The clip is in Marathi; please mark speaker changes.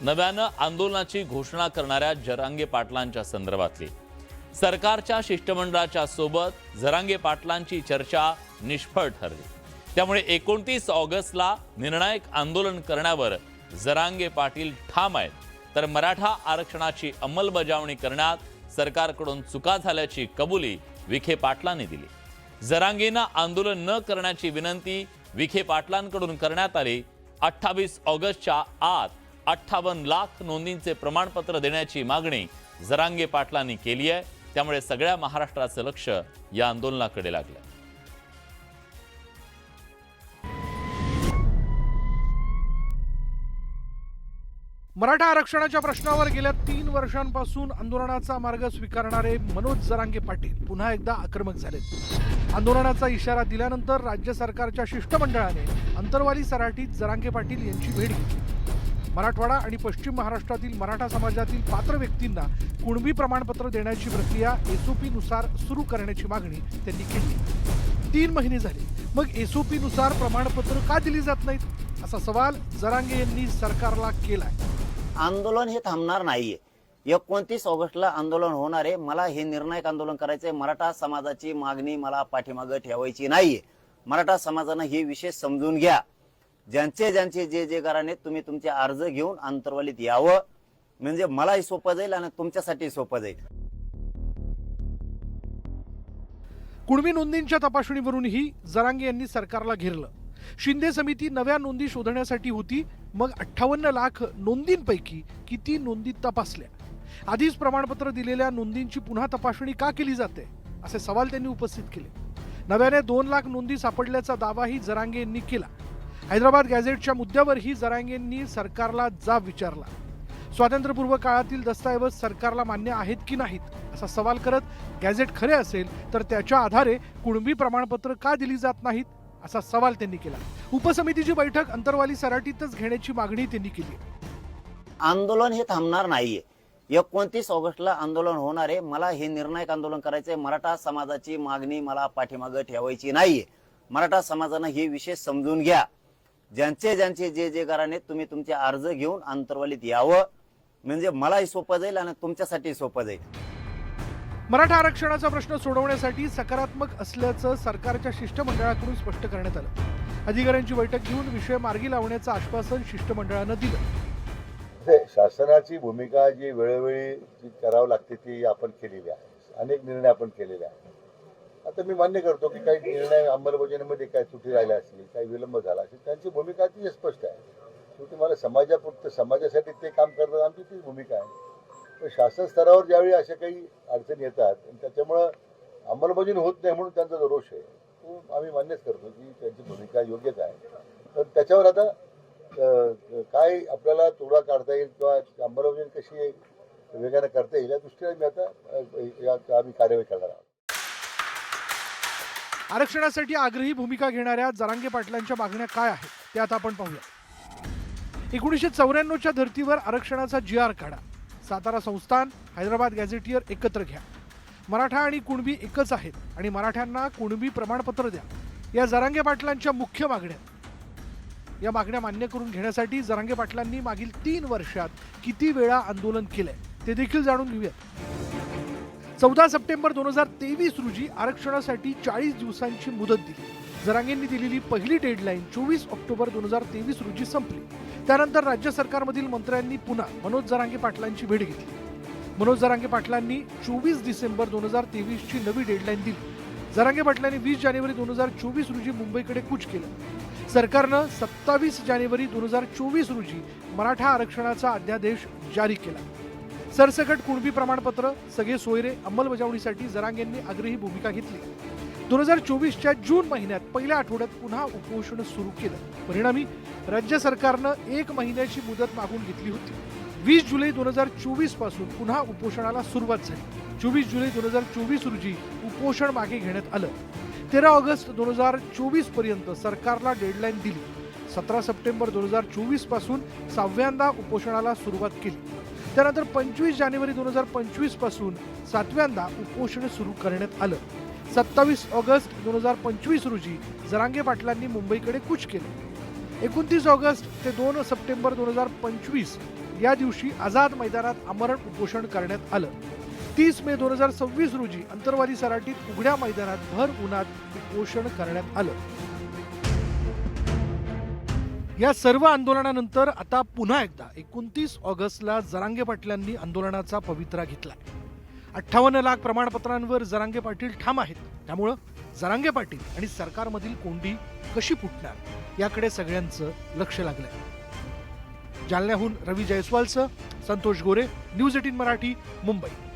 Speaker 1: नव्यानं आंदोलनाची घोषणा करणाऱ्या जरांगे पाटलांच्या संदर्भातली सरकारच्या शिष्टमंडळाच्या सोबत जरांगे पाटलांची चर्चा निष्फळ ठरली। त्यामुळे 29 ऑगस्टला निर्णायक आंदोलन करण्यावर जरांगे पाटील ठाम आहेत, तर मराठा आरक्षणाची अंमलबजावणी करण्यात सरकारकडून चुका झाल्याची कबुली विखे पाटलांनी दिली। जरांगेंना आंदोलन न करण्याची विनंती विखे पाटलांकडून करण्यात आली। 28 ऑगस्टच्या आत 58 लाख नोंदींचे प्रमाणपत्र देण्याची मागणी जरांगे पाटलांनी केली आहे। त्यामुळे सगळ्या महाराष्ट्राचं लक्ष या आंदोलनाकडे लागलं।
Speaker 2: मराठा आरक्षणाच्या प्रश्नावर गेल्या 3 वर्षांपासून आंदोलनाचा मार्ग स्वीकारणारे मनोज जरांगे पाटील पुन्हा एकदा आक्रमक झालेत। आंदोलनाचा इशारा दिल्यानंतर राज्य सरकारच्या शिष्टमंडळाने अंतरवाली सराटीत जरांगे पाटील यांची भेट घेतली। मराठवाडा आणि पश्चिम महाराष्ट्रातील मराठा समाजातील पात्र व्यक्तींना कुणबी प्रमाणपत्र देण्याची प्रक्रिया एसओपी नुसार सुरू करण्याची मागणी त्यांनी केली। 3 महिने झाले, मग एसओपी नुसार प्रमाणपत्र का दिली जात नाहीत असा सवाल जरांगे यांनी सरकारला केलाय।
Speaker 3: आंदोलन हे थांबणार नाहीये। 29 ऑगस्टला आंदोलन होणार आहे। मला हे निर्णायक आंदोलन करायचंय। मराठा समाजाची मागणी मला पाठीमागे ठेवायची नाहीये। मराठा समाजानं हे विषय समजून घ्या। ज्यांचे ज्यांचे जे घराने तुम्ही तुमचे अर्ज घेऊन अंतरवालीत यावं, म्हणजे मलाही सोपं जाईल आणि तुमच्यासाठी सोपं जाईल।
Speaker 2: कुणबी नोंदींच्या तपासणीवरूनही जरांगे यांनी सरकारला घेरलं। शिंदे समिती नव्या नोंदी शोधण्यासाठी होती, मग 58 लाख नोंदींपैकी किती नोंदी तपासल्या? आधीच प्रमाणपत्र दिलेल्या नोंदींची पुन्हा तपासणी का केली जाते असे सवाल त्यांनी उपस्थित केले। नव्याने 2 लाख नोंदी सापडल्याचा दावाही जरांगे यांनी केला। हैदराबाद गॅझेटच्या मुद्द्यावरही जरांगे यांनी सरकारला जाब विचारला। स्वातंत्र्यपूर्व काळातील दस्तऐवज सरकारला मान्य आहेत की नाहीत असा सवाल करत गॅझेट खरे असेल तर त्याच्या आधारे कुणबी प्रमाणपत्र का दिली जात नाहीत असा सवाल त्यांनी केला। उपसमितीची बैठक अंतरवाली सराटीतच घेण्याची मागणी त्यांनी केली।
Speaker 3: आंदोलन हे थांबणार नाहीये। 29 ऑगस्टला आंदोलन होणार आहे। मला हे निर्णायक आंदोलन करायचंय। मराठा समाजाची मागणी मला पाठीमागे ठेवायची नाहीये। मराठा समाजानं हे विषय समजून घ्या। ज्यांचे ज्यांचे जे घराने तुम्ही तुमचे अर्ज घेऊन अंतरवालीत यावं, म्हणजे मलाही सोपं जाईल आणि तुमच्यासाठी सोपं जाईल।
Speaker 2: मराठा आरक्षणाचा प्रश्न सोडवण्यासाठी सकारात्मक असल्याचं सरकारच्या शिष्टमंडळाकडून स्पष्ट करण्यात आलं। अधिकाऱ्यांची बैठक घेऊन विषय मार्गी लावण्याचं आश्वासन शिष्टमंडळानं दिलं।
Speaker 4: शासनाची भूमिका जी वेळोवेळी करावं लागते ती आपण केलेली आहे। अनेक निर्णय आपण केलेले आहेत। आता मी मान्य करतो की काही निर्णय अंमलबजावणीमध्ये काही त्रुटी राहिल्या असतील, काही विलंब झाला असेल, त्यांची भूमिका ती स्पष्ट आहे। शेवटी मला समाजासाठी ते काम करतात, आमची तीच भूमिका आहे। पण शासन स्तरावर ज्यावेळी अशा काही अडचणी येतात आणि त्याच्यामुळं अंमलबजावणी होत नाही म्हणून त्यांचा जो रोष आहे तो आम्ही मान्यच करतो की त्यांची भूमिका योग्यच आहे। तर त्याच्यावर आता काय आपल्याला तोडगा काढता येईल किंवा अंमलबजावणी कशी वेगाने करता येईल या दृष्टीने मी आता आम्ही कार्यवाही करणार आहोत।
Speaker 2: आरक्षणासाठी आग्रही भूमिका घेणाऱ्या जरांगे पाटलांच्या मागण्या काय आहेत ते आता आपण पाहूया। 1994च्या धर्तीवर आरक्षणाचा GR काढा। सातारा संस्थान, हैदराबाद गॅझेटियर एकत्र घ्या। मराठा आणि कुणबी एकच आहेत आणि मराठ्यांना कुणबी प्रमाणपत्र द्या, या जरांगे पाटलांच्या मुख्य मागण्या। या मागण्या मान्य करून घेण्यासाठी जरांगे पाटलांनी मागील 3 वर्षात किती वेळा आंदोलन केलंय ते देखील जाणून घेऊया। 14 सप्टेंबर 2023 रोजी आरक्षणासाठी 40 दिवसांची मुदत दिली। जरांगेंनी दिलेली पहिली डेडलाईन 24 ऑक्टोबर 2023 रोजी संपली। त्यानंतर राज्य सरकारमधील मंत्र्यांनी पुन्हा मनोज जरांगे पाटलांची भेट घेतली। मनोज जरांगे पाटलांनी 24 डिसेंबर 2023 ची नवी डेडलाईन दिली। जरांगे पाटलांनी 20 जानेवारी 2024 रोजी मुंबईकडे कूच केलं। सरकारनं 27 जानेवारी 2024 रोजी मराठा आरक्षणाचा अध्यादेश जारी केला। सरसकट कुणबी प्रमाणपत्र, सगळे सोयरे अंमलबजावणीसाठी जरांगेंनी आग्रही भूमिका घेतली। 2024च्या जून महिन्यात पहिल्या आठवड्यात पुन्हा उपोषण सुरू केलं। परिणामी राज्य सरकारनं 1 महिन्याची मुदत मागून घेतली होती। 20 जुलै 2024 पासून पुन्हा उपोषणाला सुरुवात झाली। 24 जुलै 2024 रोजी उपोषण मागे घेण्यात आलं। 13 ऑगस्ट 2024 पर्यंत सरकारला डेडलाईन दिली। 17 सप्टेंबर 2024 पासून 6व्यांदा उपोषणाला सुरुवात केली। त्यानंतर 25 जानेवारी 2025 पासून 7व्यांदा उपोषण सुरू करण्यात आलं। 27 ऑगस्ट 2025 रोजी जरांगे पाटलांनी मुंबईकडे कूच केले। 29 ऑगस्ट ते 2 सप्टेंबर 2025 या दिवशी आझाद मैदानात आमरण उपोषण करण्यात आलं. 30 मे 2026 रोजी अंतरवाली सराटीत उघड्या मैदानात भर उन्हात उपोषण करण्यात आलं. या सर्व आंदोलनानंतर आता पुन्हा एकदा 29 ऑगस्टला जरांगे पाटलांनी आंदोलनाचा पवित्रा घेतलाय. 58 लाख प्रमाणपत्रांवर जरांगे पाटील ठाम आहेत. त्यामुळं जरांगे पाटील आणि सरकारमधील कोंडी कशी फुटणार याकडे सगळ्यांचं लक्ष लागलंय. जालन्याहून रवी जयस्वालसह संतोष गोरे, न्यूज 18 मराठी, मुंबई.